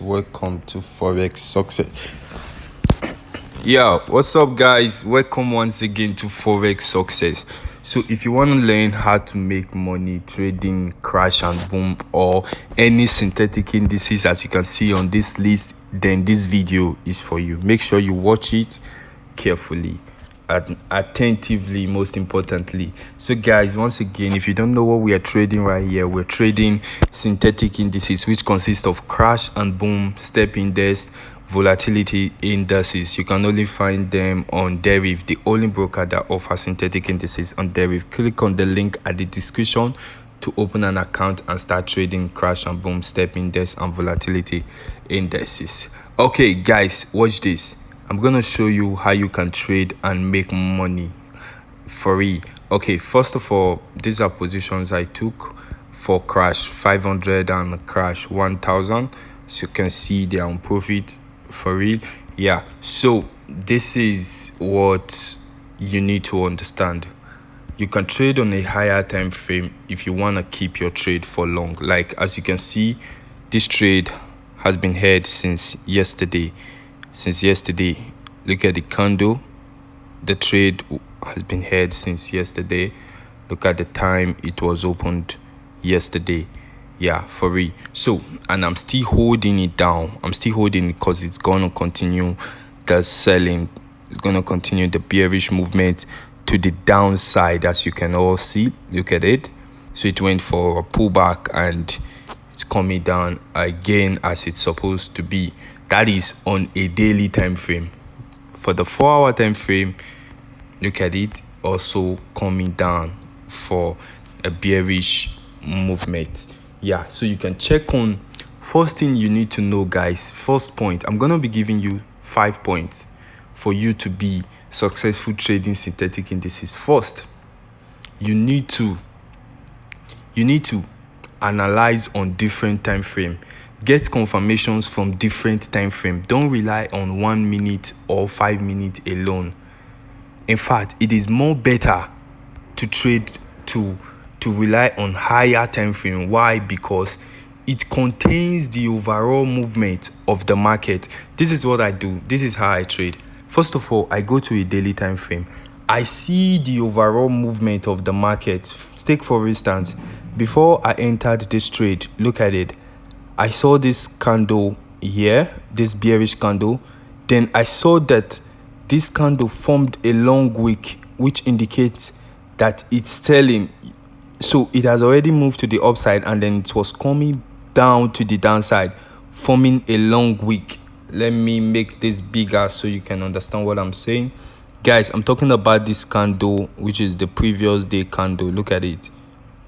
Welcome to Forex Success. Yeah, what's up, guys? Welcome once again to Forex Success. So, if you want to learn how to make money trading crash and boom or any synthetic indices, as you can see on this list, then this video is for you. Make sure you watch it carefully and attentively, most importantly. So guys, once again, if you don't know what we are trading right here, we're trading synthetic indices, which consist of crash and boom, step index, volatility indices. You can only find them on Deriv, the only broker that offers synthetic indices on Deriv. Click on the link at the description to open an account and start trading crash and boom, step index, and volatility indices. Okay guys, watch this. I'm gonna show you how you can trade and make money for free. Okay, first of all, these are positions I took for crash 500 and crash 1000. So you can see they are on profit for real. Yeah, so this is what you need to understand. You can trade on a higher time frame if you want to keep your trade for long. Like as you can see, this trade has been held since yesterday. Look at the candle. The trade has been held since yesterday. Look at the time it was opened yesterday. Yeah, for real. So, and I'm still holding it down. I'm still holding it because it's gonna continue the selling. It's gonna continue the bearish movement to the downside, as you can all see. Look at it. So it went for a pullback and it's coming down again as it's supposed to be. That is on a daily time frame. For the 4-hour time frame, look at it, also coming down for a bearish movement. Yeah, so you can check on. First thing you need to know, guys, first point, I'm gonna be giving you 5 points for you to be successful trading synthetic indices. First, you need to analyze on different time frame. Get confirmations from different time frame. Don't rely on 1 minute or 5 minutes alone. In fact, it is more better to trade to rely on higher time frame. Why? Because it contains the overall movement of the market. This is what I do. This is how I trade. First of all, I go to a daily time frame. I see the overall movement of the market. Take for instance, before I entered this trade, look at it. I saw this candle here, this bearish candle. Then I saw that this candle formed a long wick, which indicates that it's selling. So it has already moved to the upside and then it was coming down to the downside, forming a long wick. Let me make this bigger so you can understand what I'm saying. Guys, I'm talking about this candle, which is the previous day candle. Look at it.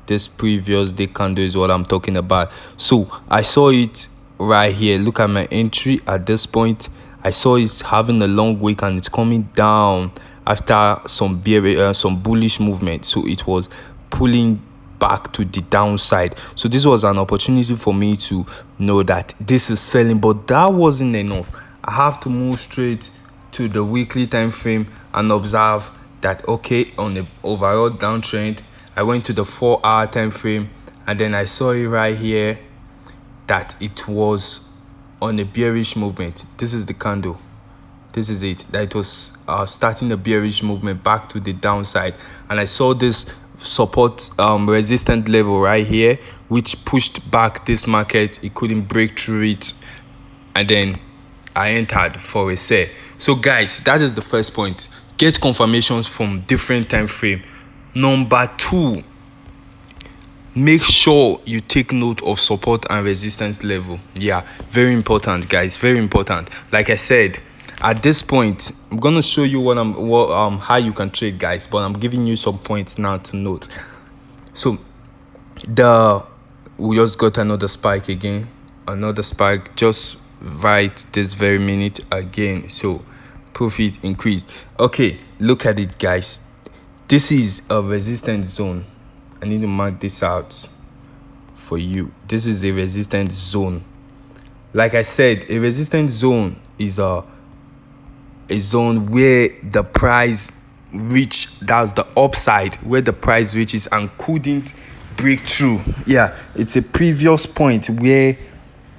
This previous day candle is what I'm talking about. So I saw it right here. Look at my entry at this point. I saw it's having a long wick and it's coming down after some bullish movement. So it was pulling back to the downside. So this was an opportunity for me to know that this is selling, but that wasn't enough. I have to move straight to the weekly time frame and observe that, okay, on the overall downtrend, I went to the 4-hour time frame and then I saw it right here that it was on a bearish movement. This is the candle. This is it. That it was starting a bearish movement back to the downside. And I saw this support resistant level right here, which pushed back this market. It couldn't break through it. And then I entered for a sell. So guys, that is the first point. Get confirmations from different time frame. Number 2, make sure you take note of support and resistance level. Yeah, very important, guys, very important. Like I said, at this point, I'm gonna show you how you can trade, guys, but I'm giving you some points now to note. So we just got another spike again, just right this very minute again. So profit increased. Okay, look at it, guys. This is a resistance zone. I need to mark this out for you. This is a resistance zone. Like I said, a resistance zone is a zone where the price that's the upside, where the price reaches and couldn't break through. Yeah, it's a previous point where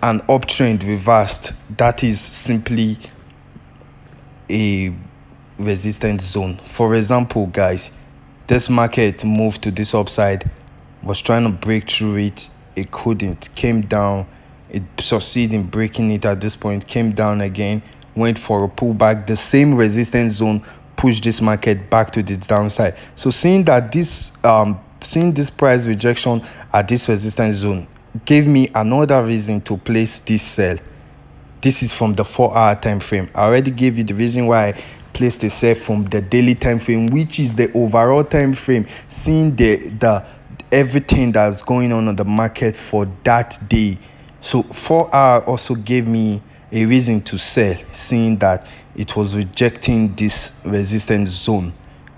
an uptrend reversed, that is simply a resistance zone. For example, guys, this market moved to this upside, was trying to break through it. It couldn't, came down. It succeeded in breaking it at this point, came down again, went for a pullback. The same resistance zone pushed this market back to the downside. So seeing that seeing this price rejection at this resistance zone gave me another reason to place this sell. This is from the 4-hour time frame. I already gave you the reason why I placed the sell from the daily time frame, which is the overall time frame, seeing the everything that's going on the market for that day. So 4-hour also gave me a reason to sell, seeing that it was rejecting this resistance zone.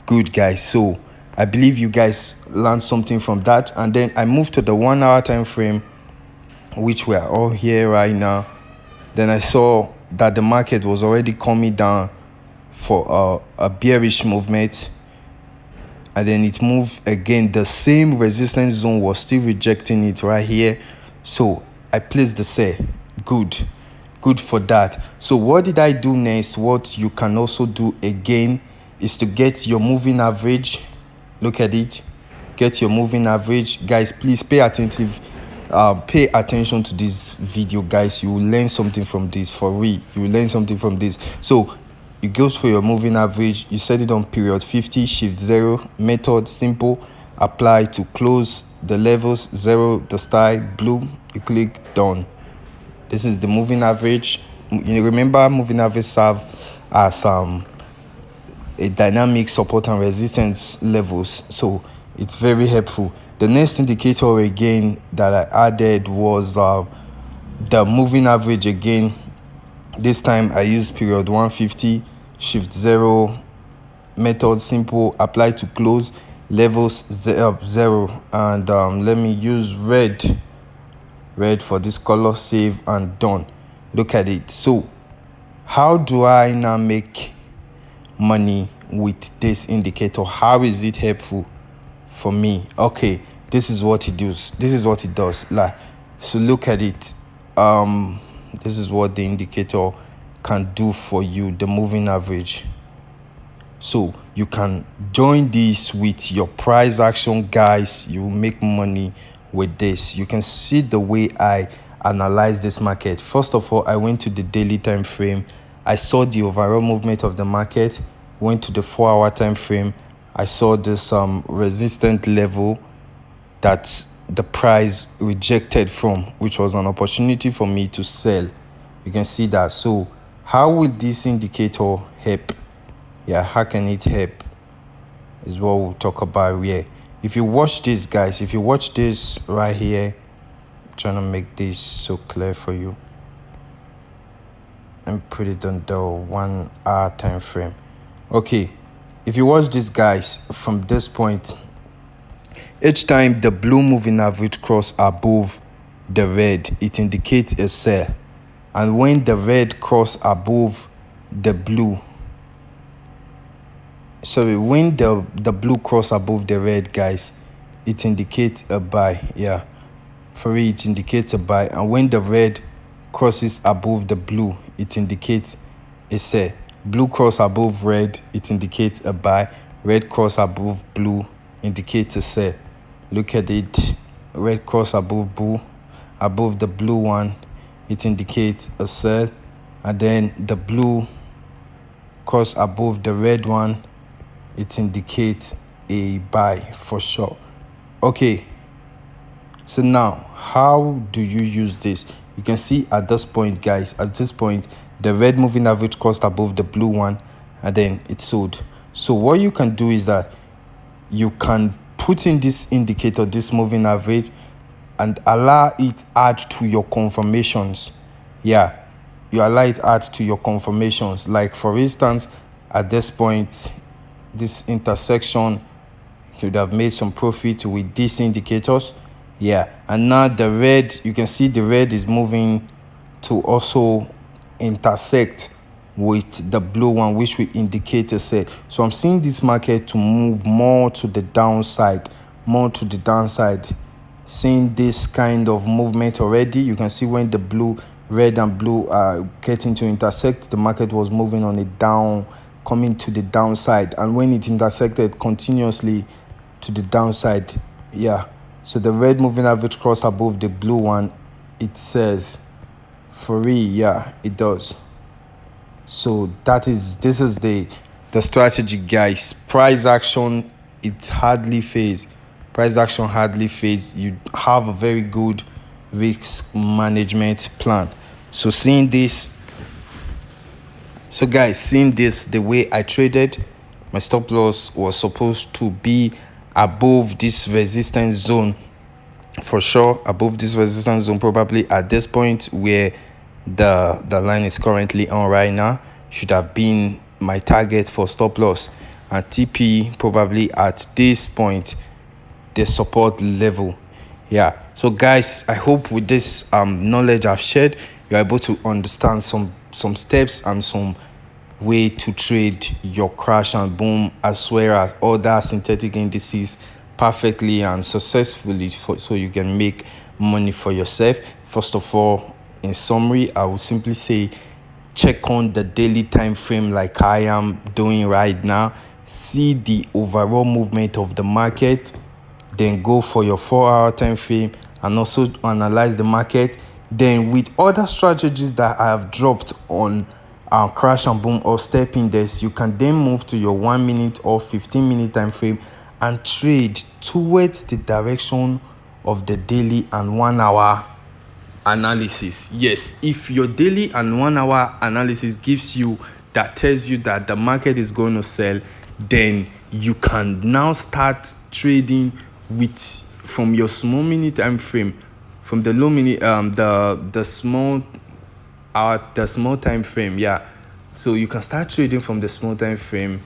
Good, guys. So I believe you guys learned something from that. And then I moved to the 1-hour time frame, which we are all here right now. Then I saw that the market was already coming down for a bearish movement, and then it moved again. The same resistance zone was still rejecting it right here. So I placed the sell. Good for that. So what did I do next? What you can also do again is to get your moving average. Look at it. Get your moving average. Guys, please pay attention to this video, guys. You will learn something from this, for real. You will learn something from this. So it goes for your moving average. You set it on period 50, shift 0, method simple, apply to close the levels, 0 the style, blue, you click done. This is the moving average. You remember, moving average serve as a dynamic support and resistance levels, so it's very helpful. The next indicator again that I added was the moving average again. This time I used period 150, shift 0, method simple, apply to close, levels 0, and let me use red for this color, save and done. Look at it. So how do I now make money with this indicator? How is it helpful for me? Okay, this is what it does. Like, so look at it. This is what the indicator can do for you, the moving average. So you can join this with your price action, guys. You will make money with this. You can see the way I analyze this market. First of all, I went to the daily time frame. I saw the overall movement of the market. Went to the 4-hour time frame. I saw this resistant level that the price rejected from, which was an opportunity for me to sell. You can see that. So how will this indicator help? Yeah, how can it help is what we'll talk about here. If you watch this, guys, if you watch this right here, I'm trying to make this so clear for you and put it on the 1-hour time frame. Okay, if you watch this, guys, from this point, each time the blue moving average cross above the red, it indicates a sell. And when the red cross above the blue, when the blue cross above the red, guys, it indicates a buy. Yeah, for it indicates a buy. And when the red crosses above the blue, it indicates a sell. Blue cross above red, it indicates a buy. Red cross above blue indicates a sell. Look at it. Red cross above the blue one, it indicates a sell. And then the blue cross above the red one, it indicates a buy for sure. Okay, so now how do you use this? You can see at this point, guys, at this point, the red moving average crossed above the blue one, and then it sold. So what you can do is that you can put in this indicator, this moving average, and allow it add to your confirmations. Yeah, you allow it add to your confirmations. Like, for instance, at this point, this intersection, you could have made some profit with these indicators. Yeah, and now the red, you can see the red is moving to also intersect with the blue one, which will indicate a sell. So I'm seeing this market to move more to the downside, seeing this kind of movement already. You can see when the red and blue are getting to intersect, the market was moving on a down, coming to the downside, and when it intersected continuously to the downside, so the red moving average crossed above the blue one. It says for real, it does. So this is the strategy, guys. Price action, it hardly phase. Price action hardly phase. You have a very good risk management plan. So guys, seeing this, the way I traded, my stop loss was supposed to be above this resistance zone, for sure, above this resistance zone, probably at this point where the line is currently on right now, should have been my target for stop loss, and TP probably at this point, the support level. So guys, I hope with this knowledge I've shared, you're able to understand some steps and some way to trade your crash and boom as well as other synthetic indices perfectly and successfully, so you can make money for yourself. First of all, in summary, I would simply say check on the daily time frame like I am doing right now. See the overall movement of the market, then go for your 4-hour time frame and also analyze the market. Then with other strategies that I have dropped on crash and boom or step index, you can then move to your 1 minute or 15-minute time frame and trade towards the direction of the daily and 1-hour analysis. Yes, if your daily and 1-hour analysis tells you that the market is going to sell, then you can now start trading from your small minute time frame, from the low minute the small time frame. So you can start trading from the small time frame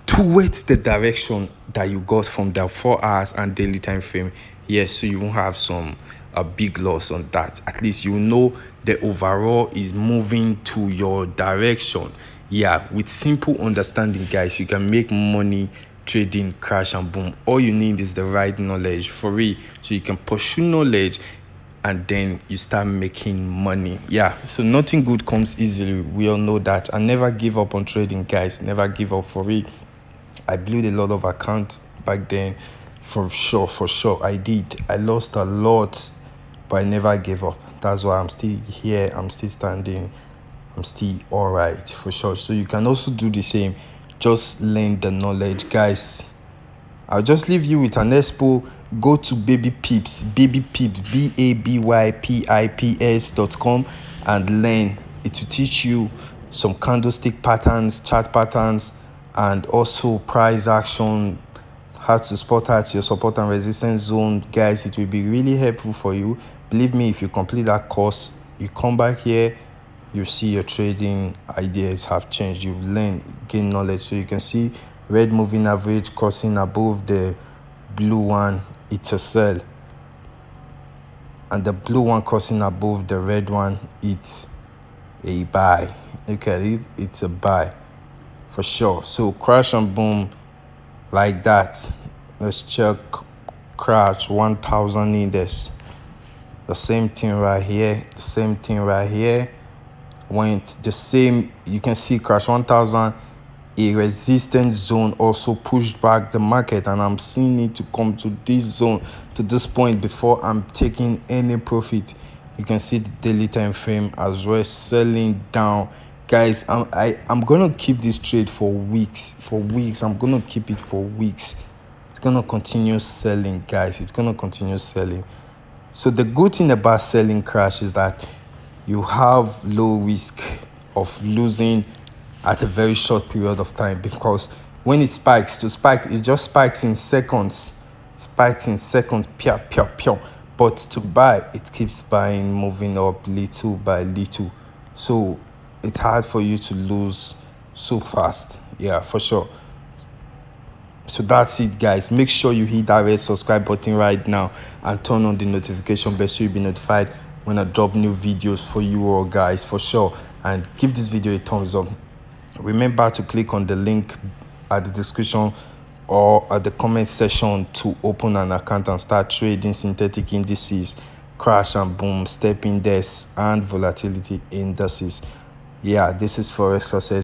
towards the direction that you got from the 4 hours and daily time frame. Yes, so you won't have a big loss on that. At least you know the overall is moving to your direction. With simple understanding, guys, you can make money trading crash and boom. All you need is the right knowledge for real, so you can pursue knowledge and then you start making money. So nothing good comes easily, we all know that. And never give up on trading, guys. Never give up, for real. I blew a lot of accounts back then, for sure. I did. I lost a lot, but I never gave up. That's why I'm still here. I'm still standing. I'm still all right, for sure. So you can also do the same. Just learn the knowledge, guys. I'll just leave you with an expo. Go to Baby Pips, BABYPIPS.com, and learn. It will teach you some candlestick patterns, chart patterns, and also price action, how to spot at your support and resistance zone. Guys, it will be really helpful for you. Believe me, if you complete that course, you come back here, you see your trading ideas have changed. You've learned, gain knowledge. So you can see red moving average crossing above the blue one, it's a sell, and the blue one crossing above the red one, it's a buy. Look at it, it's a buy for sure. So crash and boom like that. Let's check crash 1000 index. The same thing right here, went the same. You can see crash 1000, a resistance zone also pushed back the market, and I'm seeing it to come to this zone, to this point, before I'm taking any profit. You can see the daily time frame as well selling down. Guys, I'm gonna keep this trade for weeks. I'm gonna keep it for weeks. It's gonna continue selling, guys. It's gonna continue selling. So the good thing about selling crash is that you have low risk of losing at a very short period of time, because when it spikes, it just spikes in seconds. Pia. But to buy, it keeps buying, moving up little by little. So it's hard for you to lose so fast. For sure. So that's it, guys. Make sure you hit that red subscribe button right now and turn on the notification bell so you'll be notified when I drop new videos for you all, guys, for sure. And give this video a thumbs up. Remember to click on the link at the description or at the comment section to open an account and start trading synthetic indices, crash and boom, step index, and volatility indices. Yeah, this is Forex Success.